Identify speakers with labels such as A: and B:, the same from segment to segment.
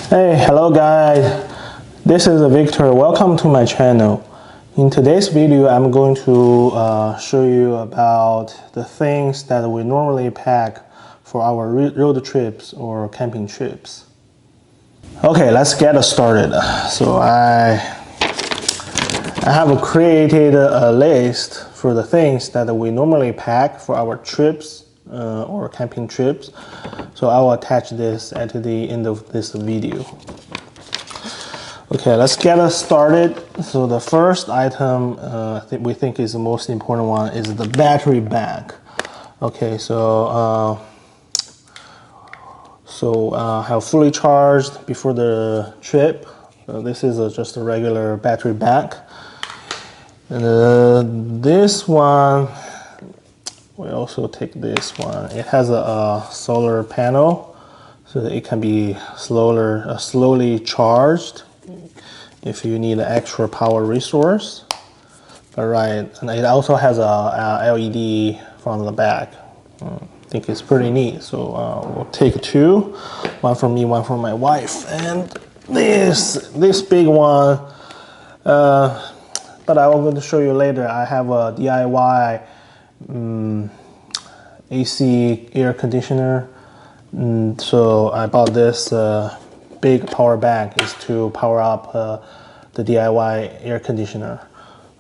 A: Hey, hello guys. This is Victor. Welcome to my channel. In today's video, I'm going to show you about the things that we normally pack for our road trips or camping trips. Okay, let's get started. So I have created a list for the things that we normally pack for our trips or camping trips. So I will attach this at the end of this video. Okay, let's get us started. So the first item we think is the most important one is the battery bag. Okay, so have fully charged before the trip. This is just a regular battery bag. And this one, we also take this one. It has a solar panel, so that it can be slowly charged if you need an extra power resource. All right, and it also has a LED from the back. I think it's pretty neat. So we'll take two, one for me, one for my wife, and this big one. But I'm going to show you later. I have a DIY AC air conditioner. So I bought this big power bank is to power up the DIY air conditioner.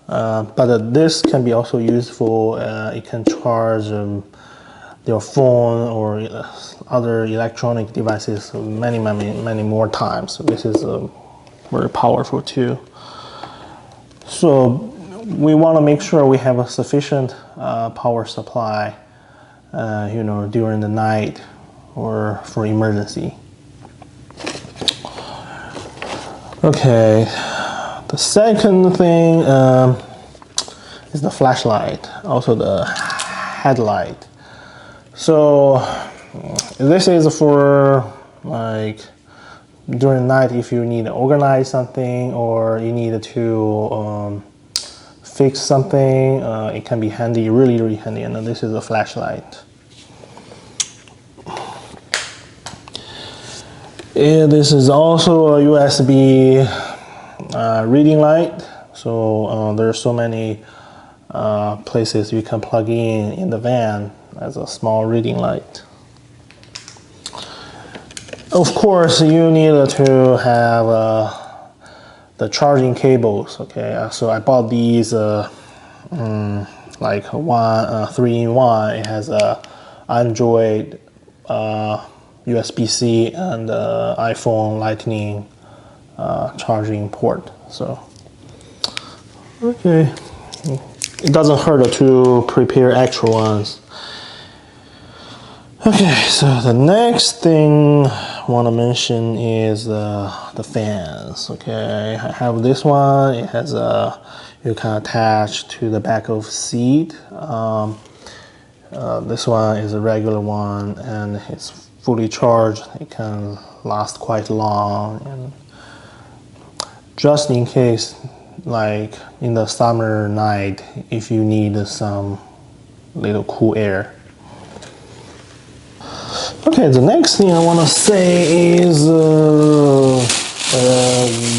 A: But this can be also useful. It can charge your phone or other electronic devices many more times. So this is very powerful too. So we want to make sure we have a sufficient power supply, during the night or for emergency. Okay, the second thing is the flashlight, also the headlight. So this is for like during the night if you need to organize something or you need to fix something. It can be handy, really handy. And this is a flashlight. And this is also a USB reading light. So there are so many places you can plug in the van as a small reading light. Of course, you need to have the charging cables. Okay, so I bought these like one 3-in-1. It has a Android, USB-C, and iPhone Lightning charging port. So okay, it doesn't hurt to prepare extra ones. Okay, so the next thing I want to mention is the fans. Okay, I have this one. It has you can attach to the back of seat. This one is a regular one, and it's fully charged. It can last quite long, and just in case, like in the summer night, if you need some little cool air. Okay, the next thing I want to say is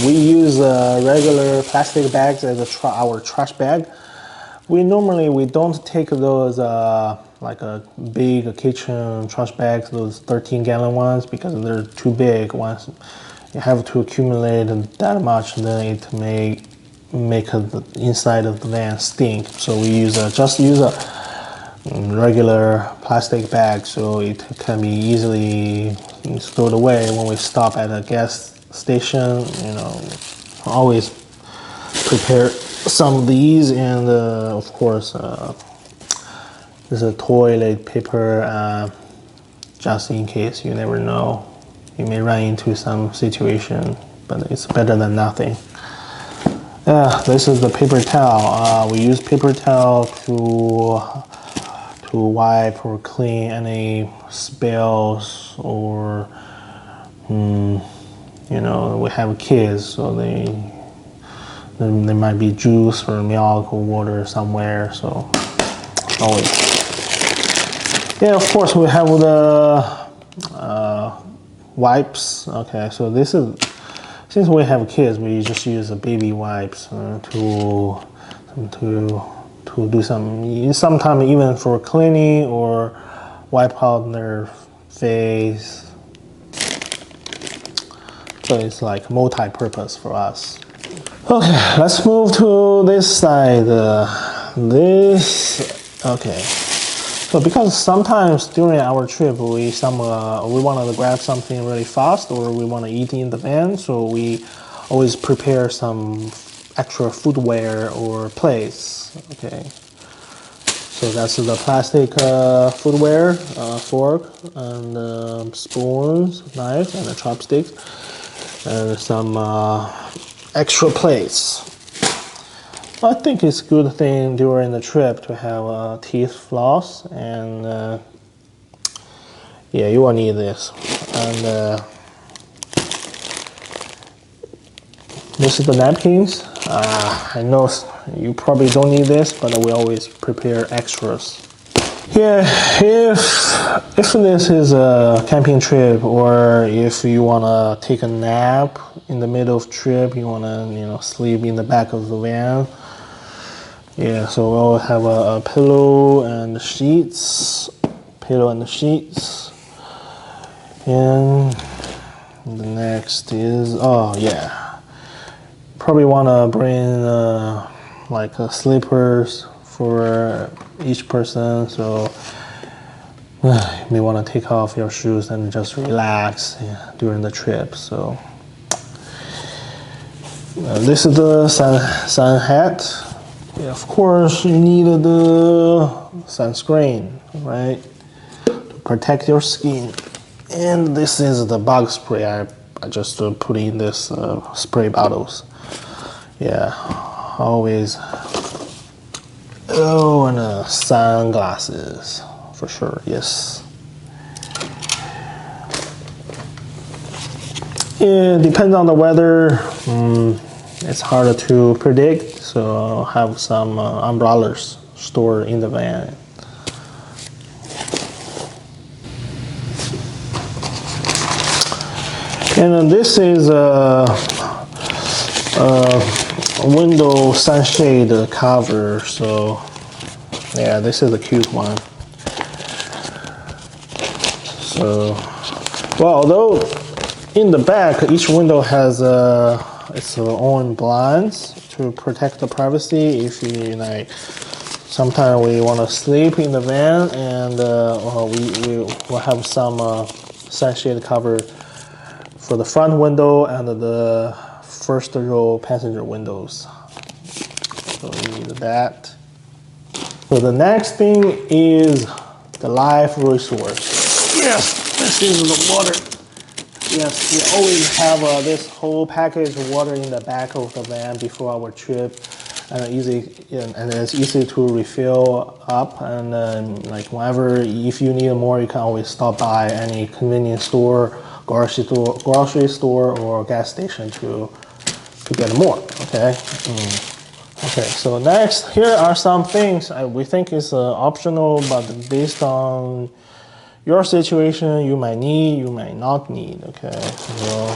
A: we use regular plastic bags as our trash bag. We don't take those like a big kitchen trash bags, those 13-gallon ones, because they're too big. Once you have to accumulate that much, then it may make the inside of the van stink. So we just use a regular plastic bag, so it can be easily stored away when we stop at a gas station. Always prepare some of these, and of course there's a toilet paper just in case. You never know, you may run into some situation, but it's better than nothing. This is the paper towel. We use paper towel to wipe or clean any spills, or we have kids, so there might be juice or milk or water somewhere, so always. Yeah, of course we have wipes. Okay, so this is, since we have kids, we just use the baby wipes to do some, sometimes even for cleaning or wipe out their face. So it's like multi-purpose for us. Okay, let's move to this side. Okay. So because sometimes during our trip we want to grab something really fast, or we want to eat in the van, so we always prepare some extra foodware or plates. Okay. So that's the plastic foodware, fork and spoons, knife, and a chopsticks, and some extra plates. I think it's a good thing during the trip to have teeth floss, and yeah, you will need this. And this is the napkins. I know you probably don't need this, but we always prepare extras. Yeah, if this is a camping trip, or if you wanna take a nap in the middle of trip, you wanna sleep in the back of the van. Yeah, so we'll have a pillow and the sheets, and the next is, oh yeah, probably wanna bring like slippers for each person, so you may want to take off your shoes and just relax during the trip. So this is the sun hat. Yeah, of course you need the sunscreen, right, to protect your skin. And this is the bug spray. I just put in this spray bottles. Yeah, always. Oh, and sunglasses, for sure, yes. It depends on the weather. It's harder to predict, so I'll have some umbrellas stored in the van. And this is a window sunshade cover, so yeah, this is a cute one. So, well, although in the back each window has its own blinds to protect the privacy. If you sometimes we want to sleep in the van, and we will have some sunshade cover for the front window and the first row passenger windows. So we need that. So the next thing is the life resource. Yes, this is the water. Yes, we always have this whole package of water in the back of the van before our trip, and it's easy to refill up. And like whenever, if you need more, you can always stop by any convenience store, grocery store, or gas station to get more. Okay. Okay. So next, here are some things we think is optional, but based on your situation, you might need, you might not need. Okay. So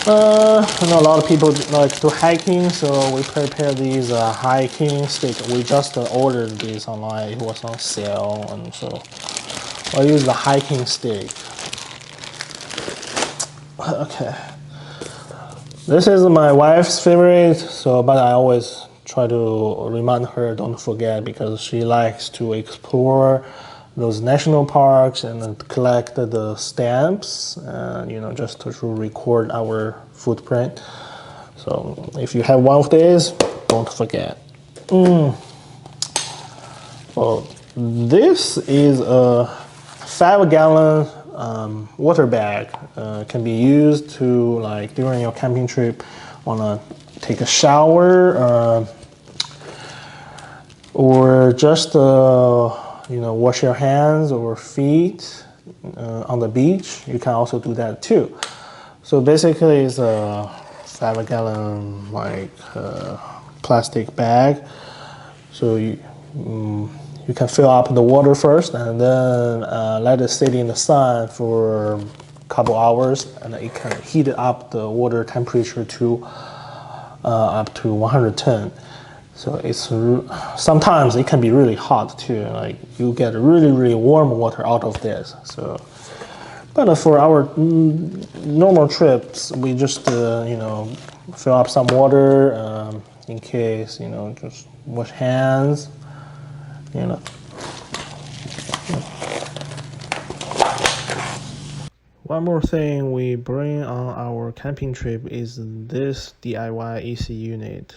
A: I know a lot of people like to hiking, so we prepare these hiking sticks. We just ordered these online. It was on sale, and so I'll use the hiking stick. Okay. This is my wife's favorite, but I always try to remind her, don't forget, because she likes to explore those national parks and collect the stamps, just to record our footprint. So if you have one of these, don't forget. Well, this is a 5-gallon water bag. Can be used to, like, during your camping trip, wanna take a shower, or just wash your hands or feet on the beach. You can also do that too. So basically, it's a 5-gallon plastic bag. So you can fill up the water first, and then let it sit in the sun for a couple hours, and it can heat up the water temperature to up to 110. So it's sometimes it can be really hot too. Like you get really warm water out of this. So, but for our normal trips, we just fill up some water in case just wash hands. One more thing we bring on our camping trip is this DIY AC unit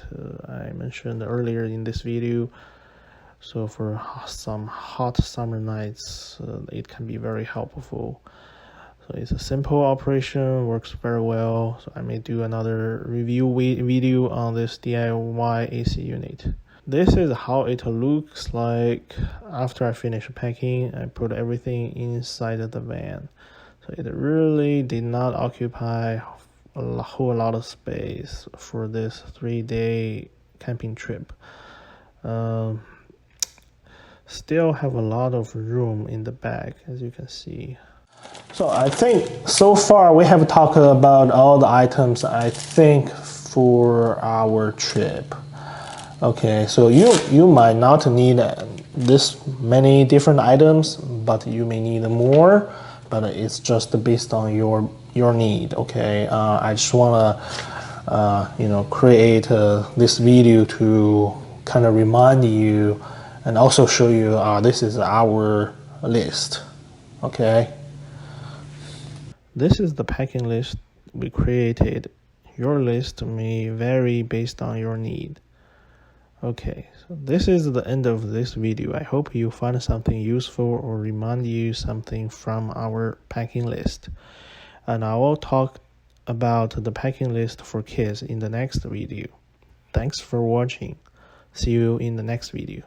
A: I mentioned earlier in this video. So for some hot summer nights, it can be very helpful. So it's a simple operation, works very well. So I may do another review video on this DIY AC unit. This is how it looks like after I finish packing. I put everything inside the van. So it really did not occupy a whole lot of space for this 3-day camping trip. Still have a lot of room in the bag, as you can see. So I think so far we have talked about all the items I think for our trip. Okay, so you might not need this many different items, but you may need more. But it's just based on your need. Okay, I just wanna create this video to kind of remind you and also show you this is our list. Okay, this is the packing list we created. Your list may vary based on your need. Okay, so this is the end of this video. I hope you find something useful or remind you something from our packing list. And I will talk about the packing list for kids in the next video. Thanks for watching. See you in the next video.